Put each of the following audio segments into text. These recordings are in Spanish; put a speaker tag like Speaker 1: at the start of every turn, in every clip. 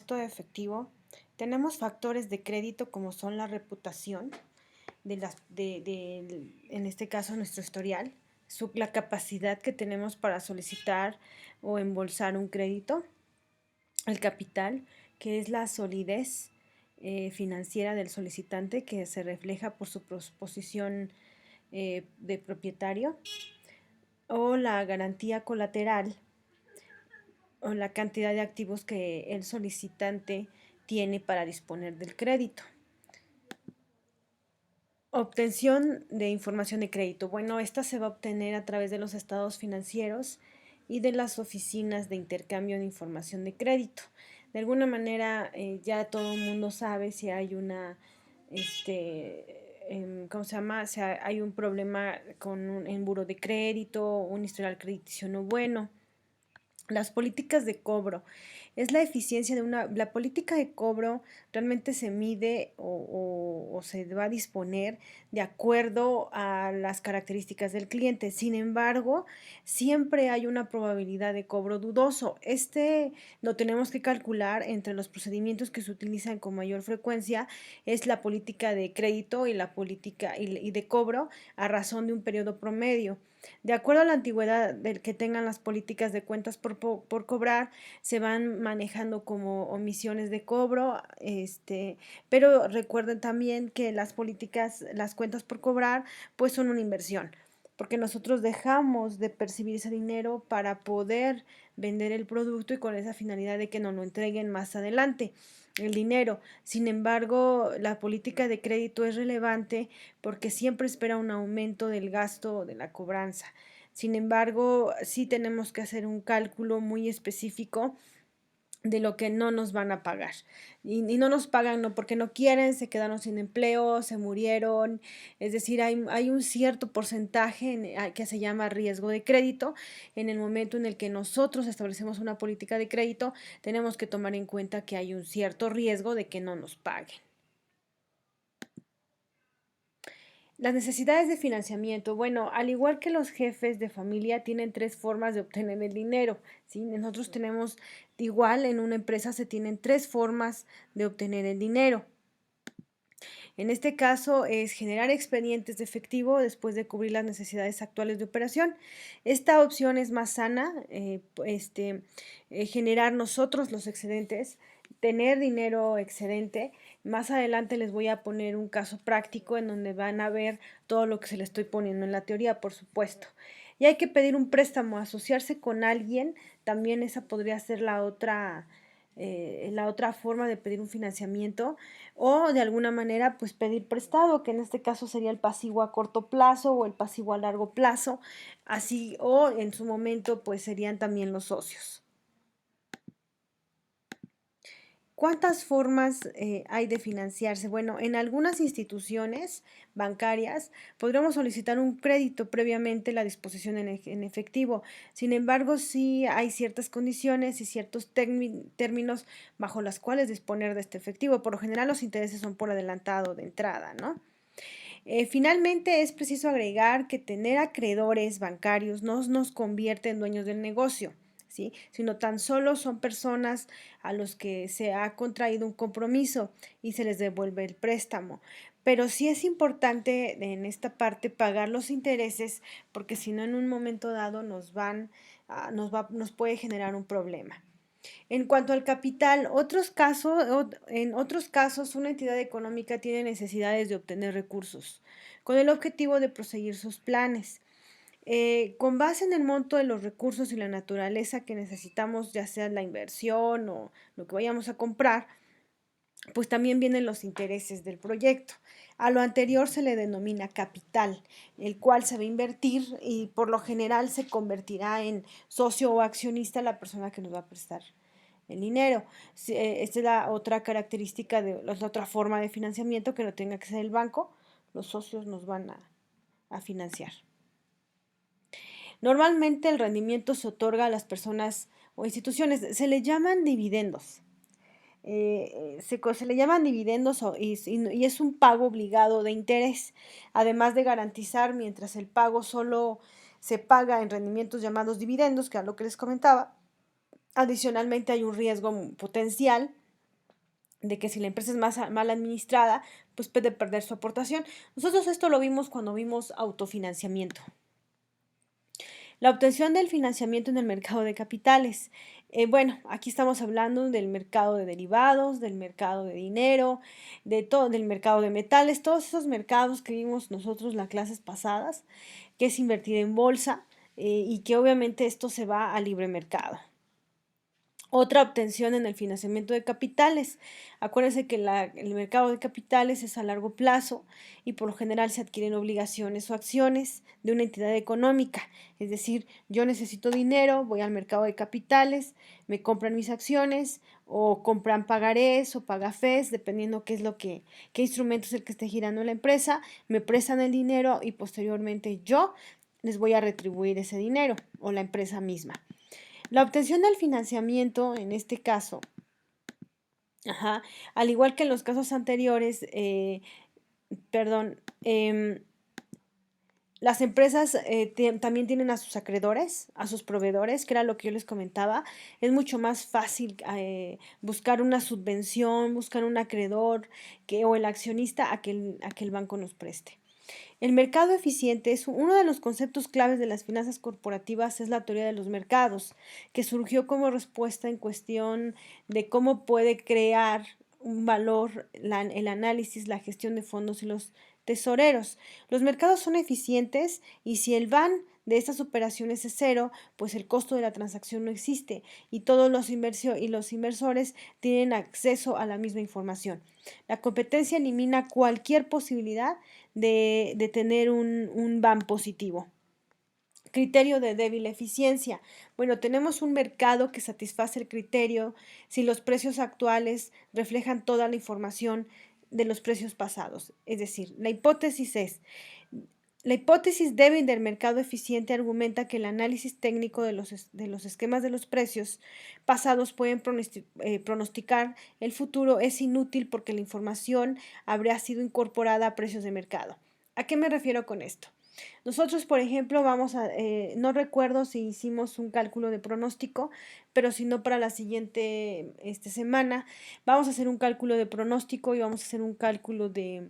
Speaker 1: gasto de efectivo, tenemos factores de crédito como son la reputación, en este caso nuestro historial, la capacidad que tenemos para solicitar o embolsar un crédito, el capital, que es la solidez financiera del solicitante que se refleja por su posición de propietario, o la garantía colateral o la cantidad de activos que el solicitante tiene para disponer del crédito. Obtención de información de crédito. Bueno, esta se va a obtener a través de los estados financieros y de las oficinas de intercambio de información de crédito. De alguna manera ya todo el mundo sabe si hay una, ¿cómo se llama? Si hay un problema en buro de crédito, un historial crediticio no bueno. Las políticas de cobro. Es la eficiencia de la política de cobro realmente se mide o se va a disponer de acuerdo a las características del cliente. Sin embargo, siempre hay una probabilidad de cobro dudoso. Lo tenemos que calcular entre los procedimientos que se utilizan con mayor frecuencia, es la política de crédito y la política y de cobro a razón de un periodo promedio. De acuerdo a la antigüedad del que tengan las políticas de cuentas por cobrar, se van manejando como omisiones de cobro, pero recuerden también que las cuentas por cobrar, pues son una inversión, porque nosotros dejamos de percibir ese dinero para poder vender el producto y con esa finalidad de que nos lo entreguen más adelante el dinero. Sin embargo, la política de crédito es relevante porque siempre espera un aumento del gasto de la cobranza. Sin embargo, sí tenemos que hacer un cálculo muy específico de lo que no nos van a pagar. Y no nos pagan no porque no quieren, se quedaron sin empleo, se murieron. Es decir, hay un cierto porcentaje que se llama riesgo de crédito. En el momento en el que nosotros establecemos una política de crédito, tenemos que tomar en cuenta que hay un cierto riesgo de que no nos paguen. Las necesidades de financiamiento. Bueno, al igual que los jefes de familia, tienen tres formas de obtener el dinero, ¿sí? Nosotros tenemos, igual en una empresa se tienen tres formas de obtener el dinero. En este caso es generar expedientes de efectivo después de cubrir las necesidades actuales de operación. Esta opción es más sana, generar nosotros los excedentes, tener dinero excedente. Más adelante les voy a poner un caso práctico en donde van a ver todo lo que se les estoy poniendo en la teoría, por supuesto. Y hay que pedir un préstamo, asociarse con alguien, también esa podría ser la otra forma de pedir un financiamiento, o de alguna manera pues pedir prestado, que en este caso sería el pasivo a corto plazo o el pasivo a largo plazo, así, o en su momento pues serían también los socios. ¿Cuántas formas hay de financiarse? Bueno, en algunas instituciones bancarias podremos solicitar un crédito previamente la disposición en efectivo. Sin embargo, sí hay ciertas condiciones y ciertos términos bajo las cuales disponer de este efectivo. Por lo general, los intereses son por adelantado de entrada, ¿no? Finalmente, es preciso agregar que tener acreedores bancarios no nos convierte en dueños del negocio, ¿sí? Sino tan solo son personas a los que se ha contraído un compromiso y se les devuelve el préstamo. Pero sí es importante en esta parte pagar los intereses porque si no en un momento dado nos puede generar un problema. En cuanto al capital, en otros casos, una entidad económica tiene necesidades de obtener recursos con el objetivo de proseguir sus planes. Con base en el monto de los recursos y la naturaleza que necesitamos, ya sea la inversión o lo que vayamos a comprar, pues también vienen los intereses del proyecto. A lo anterior se le denomina capital, el cual se va a invertir y por lo general se convertirá en socio o accionista la persona que nos va a prestar el dinero. Esta es la otra característica la otra forma de financiamiento que no tenga que ser el banco. Los socios nos van a financiar. Normalmente el rendimiento se otorga a las personas o instituciones. Se le llaman dividendos. Se le llaman dividendos y es un pago obligado de interés, además de garantizar mientras el pago solo se paga en rendimientos llamados dividendos, que es lo que les comentaba. Adicionalmente hay un riesgo potencial de que si la empresa es mal administrada, pues puede perder su aportación. Nosotros esto lo vimos cuando vimos autofinanciamiento. La obtención del financiamiento en el mercado de capitales. Bueno, aquí estamos hablando del mercado de derivados, del mercado de dinero, de todo, del mercado de metales, todos esos mercados que vimos nosotros las clases pasadas, que es invertir en bolsa y que obviamente esto se va a libre mercado. Otra obtención en el financiamiento de capitales. Acuérdense que el mercado de capitales es a largo plazo y por lo general se adquieren obligaciones o acciones de una entidad económica. Es decir, yo necesito dinero, voy al mercado de capitales, me compran mis acciones o compran pagarés o pagafés, dependiendo qué instrumento es el que esté girando la empresa, me prestan el dinero y posteriormente yo les voy a retribuir ese dinero o la empresa misma. La obtención del financiamiento, en este caso, al igual que en los casos anteriores, las empresas también tienen a sus acreedores, a sus proveedores, que era lo que yo les comentaba. Es mucho más fácil buscar una subvención, buscar un acreedor o el accionista a que el banco nos preste. El mercado eficiente es uno de los conceptos claves de las finanzas corporativas, es la teoría de los mercados, que surgió como respuesta en cuestión de cómo puede crear un valor el análisis, la gestión de fondos y los tesoreros. Los mercados son eficientes y si el van de estas operaciones es cero, pues el costo de la transacción no existe y todos los inversores tienen acceso a la misma información. La competencia elimina cualquier posibilidad de tener un BAM positivo. Criterio de débil eficiencia. Bueno, tenemos un mercado que satisface el criterio si los precios actuales reflejan toda la información de los precios pasados. Es decir, la hipótesis débil del mercado eficiente argumenta que el análisis técnico de los esquemas de los precios pasados pueden pronosticar el futuro es inútil porque la información habría sido incorporada a precios de mercado. ¿A qué me refiero con esto? Nosotros, por ejemplo, no recuerdo si hicimos un cálculo de pronóstico, pero si no para la siguiente semana, vamos a hacer un cálculo de pronóstico y vamos a hacer un cálculo de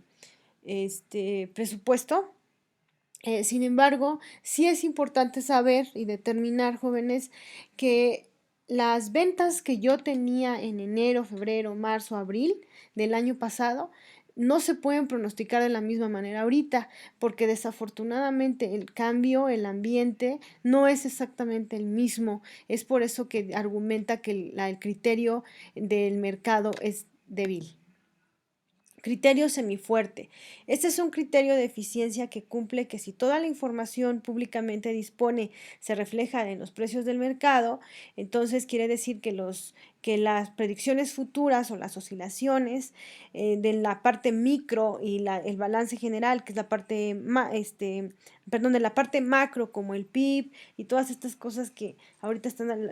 Speaker 1: presupuesto. Sin embargo, sí es importante saber y determinar, jóvenes, que las ventas que yo tenía en enero, febrero, marzo, abril del año pasado no se pueden pronosticar de la misma manera ahorita, porque desafortunadamente el cambio, el ambiente, no es exactamente el mismo. Es por eso que argumenta que el criterio del mercado es débil. Criterio semifuerte. Este es un criterio de eficiencia que cumple que si toda la información públicamente dispone se refleja en los precios del mercado, entonces quiere decir que las predicciones futuras o las oscilaciones de la parte micro y el balance general, que es la parte de la parte macro, como el PIB y todas estas cosas que ahorita están en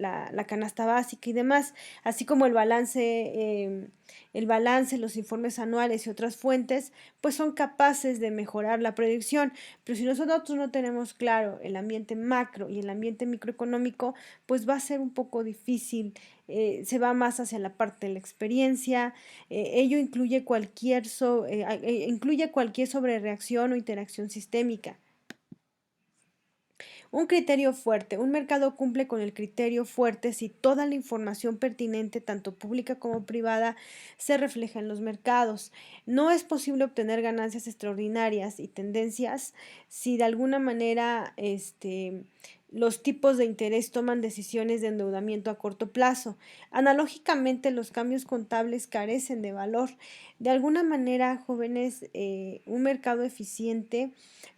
Speaker 1: la canasta básica y demás, así como el balance, los informes anuales y otras fuentes, pues son capaces de mejorar la predicción. Pero si nosotros no tenemos claro el ambiente macro y el ambiente microeconómico, pues va a ser un poco difícil. Se va más hacia la parte de la experiencia. Ello incluye incluye cualquier sobrereacción o interacción sistémica. Un criterio fuerte. Un mercado cumple con el criterio fuerte si toda la información pertinente, tanto pública como privada, se refleja en los mercados. No es posible obtener ganancias extraordinarias y tendencias si de alguna manera los tipos de interés toman decisiones de endeudamiento a corto plazo. Analógicamente, los cambios contables carecen de valor. De alguna manera, jóvenes, un mercado eficiente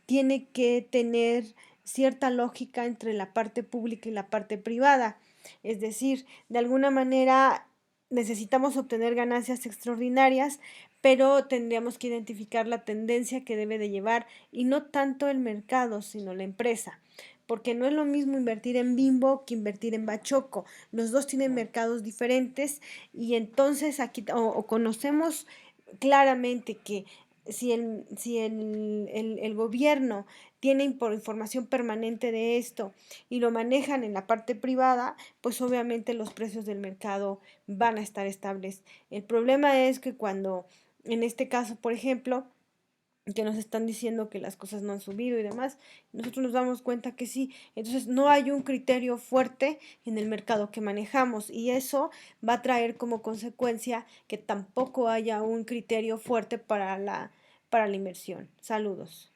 Speaker 1: tiene que tener cierta lógica entre la parte pública y la parte privada. Es decir, de alguna manera necesitamos obtener ganancias extraordinarias, pero tendríamos que identificar la tendencia que debe de llevar y no tanto el mercado, sino la empresa. Porque no es lo mismo invertir en Bimbo que invertir en Bachoco. Los dos tienen mercados diferentes y entonces aquí o conocemos claramente que el gobierno tiene información permanente de esto y lo manejan en la parte privada, pues obviamente los precios del mercado van a estar estables. El problema es que cuando, en este caso, por ejemplo, que nos están diciendo que las cosas no han subido y demás, nosotros nos damos cuenta que sí. Entonces no hay un criterio fuerte en el mercado que manejamos y eso va a traer como consecuencia que tampoco haya un criterio fuerte para la inversión. Saludos.